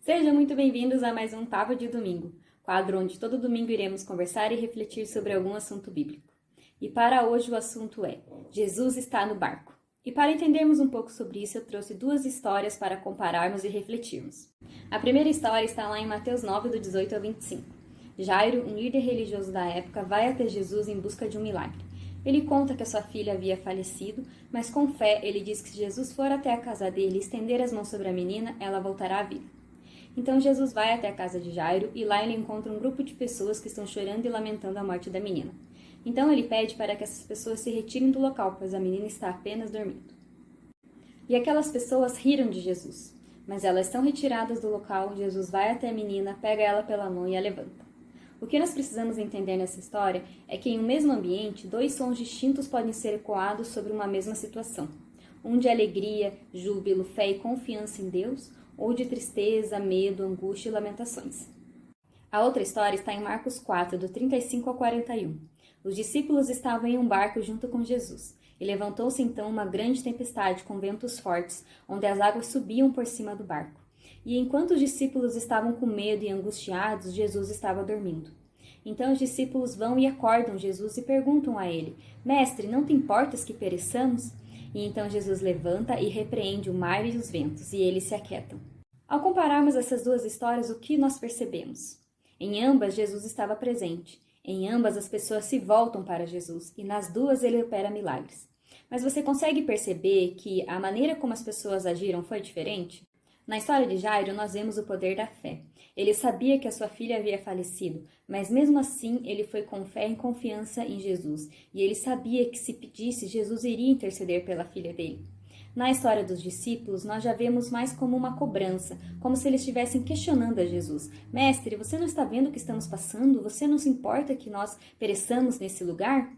Sejam muito bem-vindos a mais um Papo de Domingo, quadro onde todo domingo iremos conversar e refletir sobre algum assunto bíblico. E para hoje o assunto é Jesus está no barco. E para entendermos um pouco sobre isso, eu trouxe duas histórias para compararmos e refletirmos. A primeira história está lá em Mateus 9, do 18 ao 25. Jairo, um líder religioso da época, vai até Jesus em busca de um milagre. Ele conta que a sua filha havia falecido, mas com fé ele diz que se Jesus for até a casa dele e estender as mãos sobre a menina, ela voltará à vida. Então Jesus vai até a casa de Jairo e lá ele encontra um grupo de pessoas que estão chorando e lamentando a morte da menina. Então ele pede para que essas pessoas se retirem do local, pois a menina está apenas dormindo. E aquelas pessoas riram de Jesus, mas elas estão retiradas do local. Jesus vai até a menina, pega ela pela mão e a levanta. O que nós precisamos entender nessa história é que em um mesmo ambiente, dois sons distintos podem ser ecoados sobre uma mesma situação. Um de alegria, júbilo, fé e confiança em Deus, ou de tristeza, medo, angústia e lamentações. A outra história está em Marcos 4, do 35 ao 41. Os discípulos estavam em um barco junto com Jesus, e levantou-se então uma grande tempestade com ventos fortes, onde as águas subiam por cima do barco. E enquanto os discípulos estavam com medo e angustiados, Jesus estava dormindo. Então os discípulos vão e acordam Jesus e perguntam a ele: Mestre, não te importas que pereçamos? E então Jesus levanta e repreende o mar e os ventos, e eles se aquietam. Ao compararmos essas duas histórias, o que nós percebemos? Em ambas, Jesus estava presente. Em ambas, as pessoas se voltam para Jesus, e nas duas ele opera milagres. Mas você consegue perceber que a maneira como as pessoas agiram foi diferente? Na história de Jairo, nós vemos o poder da fé. Ele sabia que a sua filha havia falecido, mas mesmo assim ele foi com fé e confiança em Jesus. E ele sabia que se pedisse, Jesus iria interceder pela filha dele. Na história dos discípulos, nós já vemos mais como uma cobrança, como se eles estivessem questionando a Jesus. Mestre, você não está vendo o que estamos passando? Você não se importa que nós pereçamos nesse lugar?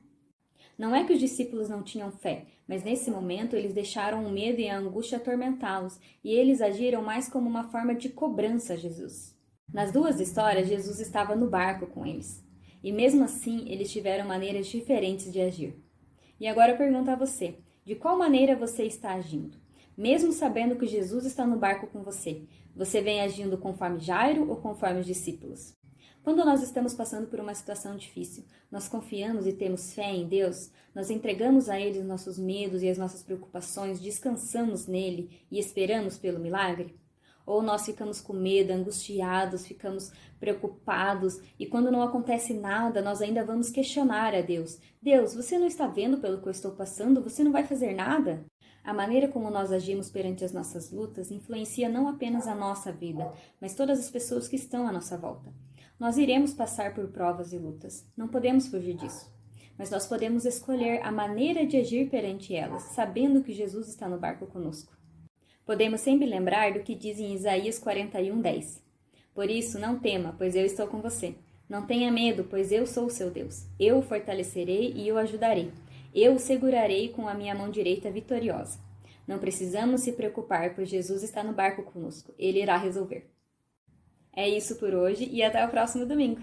Não é que os discípulos não tinham fé, mas nesse momento eles deixaram o medo e a angústia atormentá-los, e eles agiram mais como uma forma de cobrança a Jesus. Nas duas histórias, Jesus estava no barco com eles, e mesmo assim eles tiveram maneiras diferentes de agir. E agora eu pergunto a você, de qual maneira você está agindo? Mesmo sabendo que Jesus está no barco com você, você vem agindo conforme Jairo ou conforme os discípulos? Quando nós estamos passando por uma situação difícil, nós confiamos e temos fé em Deus, nós entregamos a Ele os nossos medos e as nossas preocupações, descansamos nele e esperamos pelo milagre? Ou nós ficamos com medo, angustiados, ficamos preocupados e quando não acontece nada, nós ainda vamos questionar a Deus. Deus, você não está vendo pelo que eu estou passando? Você não vai fazer nada? A maneira como nós agimos perante as nossas lutas influencia não apenas a nossa vida, mas todas as pessoas que estão à nossa volta. Nós iremos passar por provas e lutas, não podemos fugir disso. Mas nós podemos escolher a maneira de agir perante elas, sabendo que Jesus está no barco conosco. Podemos sempre lembrar do que diz em Isaías 41:10. Por isso, não tema, pois eu estou com você. Não tenha medo, pois eu sou o seu Deus. Eu o fortalecerei e o ajudarei. Eu o segurarei com a minha mão direita vitoriosa. Não precisamos se preocupar, pois Jesus está no barco conosco. Ele irá resolver. É isso por hoje e até o próximo domingo.